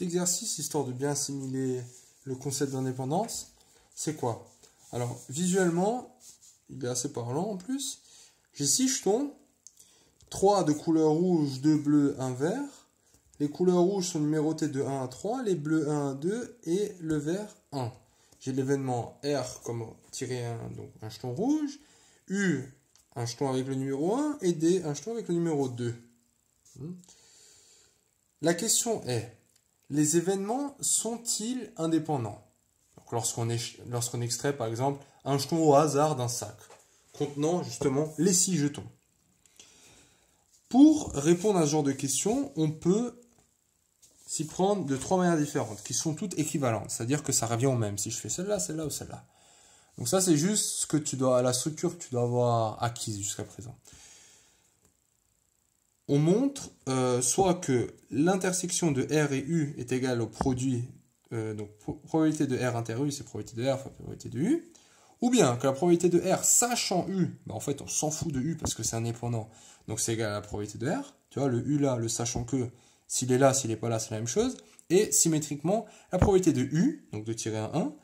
Cet exercice, histoire de bien assimiler le concept d'indépendance, c'est quoi? Alors, visuellement, il est assez parlant en plus. J'ai 6 jetons, 3 de couleur rouge, 2 bleus, 1 vert. Les couleurs rouges sont numérotées de 1 à 3, les bleus 1 à 2 et le vert 1. J'ai l'événement R comme tiré 1, donc un jeton rouge, U, un jeton avec le numéro 1 et D, un jeton avec le numéro 2. La question est, les événements sont-ils indépendants? Lorsqu'on extrait par exemple un jeton au hasard d'un sac, contenant justement les 6 jetons. Pour répondre à ce genre de questions, on peut s'y prendre de 3 manières différentes, qui sont toutes équivalentes, c'est-à-dire que ça revient au même, si je fais celle-là, celle-là ou celle-là. Donc ça, c'est juste ce que tu dois, la structure que tu dois avoir acquise jusqu'à présent. On montre soit que l'intersection de R et U est égale au produit, donc probabilité de R inter U, c'est probabilité de R fois probabilité de U, ou bien que la probabilité de R sachant U, en fait on s'en fout de U parce que c'est indépendant, donc c'est égal à la probabilité de R, tu vois, le U là, le sachant que, s'il est là, s'il n'est pas là, c'est la même chose, et symétriquement, la probabilité de U, donc de tirer un 1,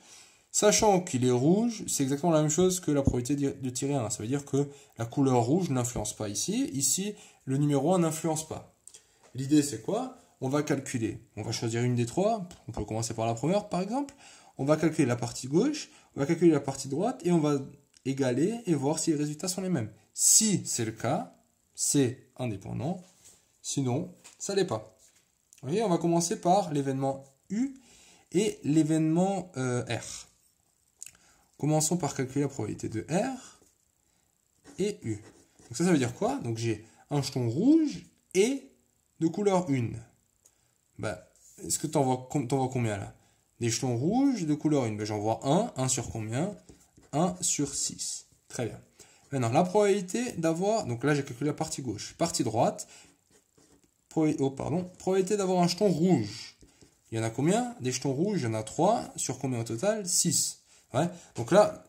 sachant qu'il est rouge, c'est exactement la même chose que la probabilité de tirer un 1. Ça veut dire que la couleur rouge n'influence pas ici. Ici, le numéro 1 n'influence pas. L'idée, c'est quoi? On va calculer. On va choisir une des trois. On peut commencer par la première, par exemple. On va calculer la partie gauche, on va calculer la partie droite, et on va égaler et voir si les résultats sont les mêmes. Si c'est le cas, c'est indépendant. Sinon, ça l'est pas. Vous voyez, on va commencer par l'événement U et l'événement R. Commençons par calculer la probabilité de R et U. Donc ça veut dire quoi? Donc j'ai un jeton rouge et de couleur 1. Est-ce que tu en vois combien là? Des jetons rouges de couleur 1. J'en vois 1 sur combien? 1 sur 6. Très bien. Maintenant, la probabilité d'avoir, donc là j'ai calculé la partie gauche. Partie droite, probabilité d'avoir un jeton rouge. Il y en a combien? Des jetons rouges, il y en a 3. Sur combien au total? 6. Ouais. Donc là,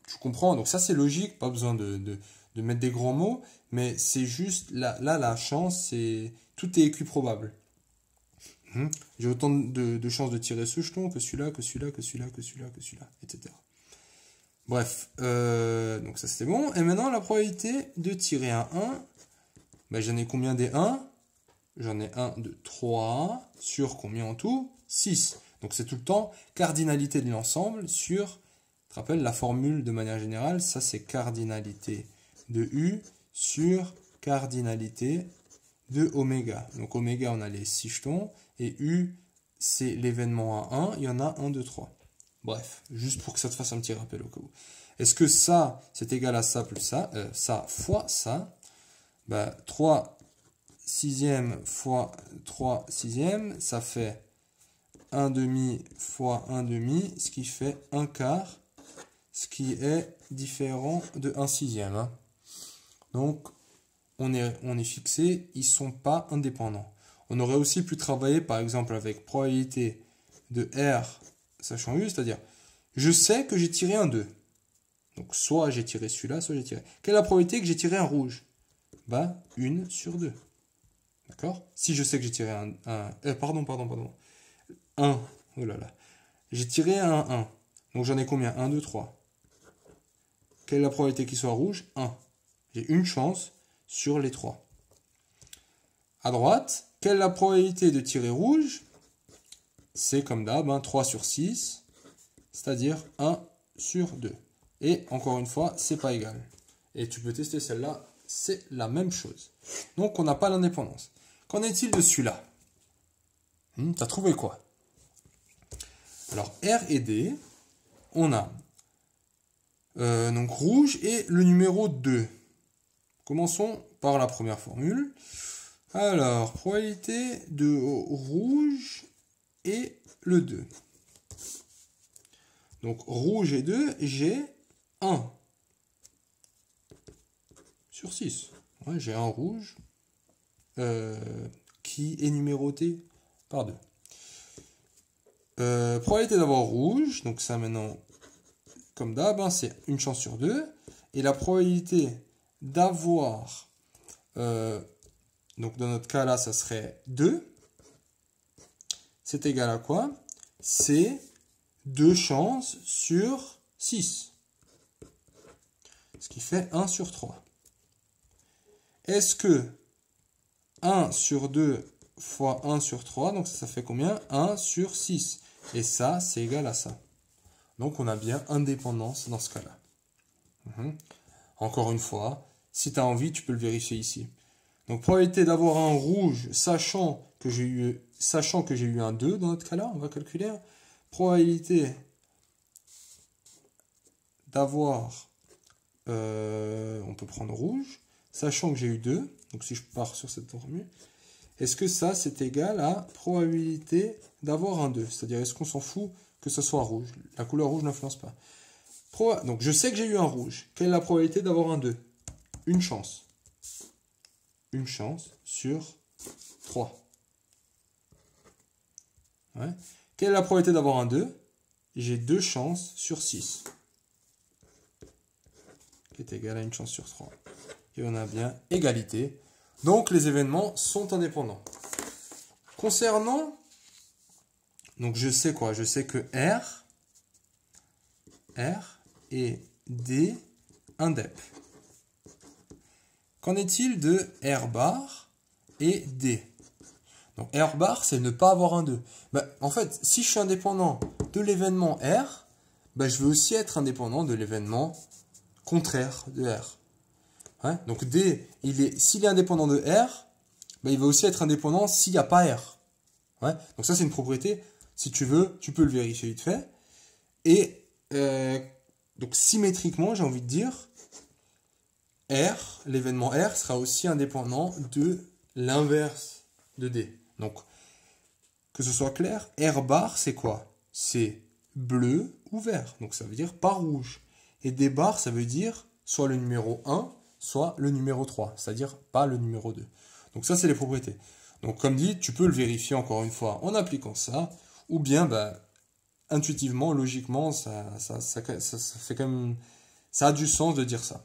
tu comprends. Donc ça, c'est logique. Pas besoin de mettre des grands mots. Mais c'est juste, là, la chance, c'est tout est équiprobable. J'ai autant de chances de tirer ce jeton que celui-là, que celui-là, que celui-là, que celui-là, que celui-là, etc. Bref. Donc ça, c'était bon. Et maintenant, la probabilité de tirer un 1. J'en ai combien des 1? J'en ai 1, 2, 3, sur combien en tout? 6. Donc c'est tout le temps cardinalité de l'ensemble sur, tu te rappelles la formule de manière générale, ça c'est cardinalité de U sur cardinalité de oméga. Donc oméga on a les 6 jetons et U c'est l'événement à 1, il y en a 1, 2, 3. Bref, juste pour que ça te fasse un petit rappel au cas où. Est-ce que ça c'est égal à ça plus ça, ça fois ça? 3 sixième fois 3 sixième, ça fait 1 demi fois 1 demi, ce qui fait 1 quart, ce qui est différent de 1 sixième. Donc, on est fixé, ils ne sont pas indépendants. On aurait aussi pu travailler, par exemple, avec probabilité de R sachant U, c'est-à-dire, je sais que j'ai tiré un 2. Donc, soit j'ai tiré celui-là, soit j'ai tiré. Quelle est la probabilité que j'ai tiré un rouge? 1 sur 2. D'accord? Si je sais que j'ai tiré pardon. 1. Oh là là. J'ai tiré un 1. Donc j'en ai combien? 1, 2, 3. Quelle est la probabilité qu'il soit rouge? 1. J'ai une chance sur les 3. À droite, quelle est la probabilité de tirer rouge? C'est comme d'hab, 3 sur 6, c'est-à-dire 1 sur 2. Et encore une fois, c'est pas égal. Et tu peux tester celle-là, c'est la même chose. Donc on n'a pas l'indépendance. Qu'en est-il de celui-là? T'as trouvé quoi? Alors, R et D, on a donc rouge et le numéro 2. Commençons par la première formule. Alors, probabilité de rouge et le 2. Donc, rouge et 2, j'ai 1 sur 6. Ouais, j'ai un rouge qui est numéroté par 2. Probabilité d'avoir rouge, donc ça maintenant, comme d'hab, c'est une chance sur 2. Et la probabilité d'avoir, donc dans notre cas là, ça serait 2. c'est égal à quoi? C'est 2 chances sur 6. Ce qui fait 1 sur 3. Est-ce que 1 sur 2 fois 1 sur 3, donc ça fait combien? 1 sur 6. Et ça, c'est égal à ça. Donc on a bien indépendance dans ce cas-là. Encore une fois, si tu as envie, tu peux le vérifier ici. Donc probabilité d'avoir un rouge, sachant que j'ai eu un 2 dans notre cas-là, on va calculer. Probabilité d'avoir, on peut prendre rouge, sachant que j'ai eu 2, donc si je pars sur cette formule, est-ce que ça c'est égal à probabilité d'avoir un 2? C'est-à-dire est-ce qu'on s'en fout que ce soit rouge? La couleur rouge n'influence pas. Donc je sais que j'ai eu un rouge. Quelle est la probabilité d'avoir un 2? Une chance. Une chance sur 3. Ouais. Quelle est la probabilité d'avoir un 2? J'ai 2 chances sur 6. Qui est égal à une chance sur 3. Et on a bien égalité. Donc les événements sont indépendants. Concernant, donc je sais quoi? Je sais que R et D indép. Qu'en est-il de R bar et D? Donc R bar, c'est ne pas avoir un 2. En fait, si je suis indépendant de l'événement R, je vais aussi être indépendant de l'événement contraire de R. Ouais, donc D, s'il est indépendant de R, il va aussi être indépendant s'il n'y a pas R. Ouais, donc ça, c'est une propriété. Si tu veux, tu peux le vérifier vite fait. Et donc symétriquement, j'ai envie de dire, l'événement R sera aussi indépendant de l'inverse de D. Donc, que ce soit clair, R bar, c'est quoi? C'est bleu ou vert. Donc, ça veut dire pas rouge. Et D bar, ça veut dire soit le numéro 1, soit le numéro 3. C'est-à-dire pas le numéro 2. Donc, ça, c'est les propriétés. Donc, comme dit, tu peux le vérifier encore une fois en appliquant ça. Ou bien, intuitivement, logiquement, ça fait quand même, ça a du sens de dire ça.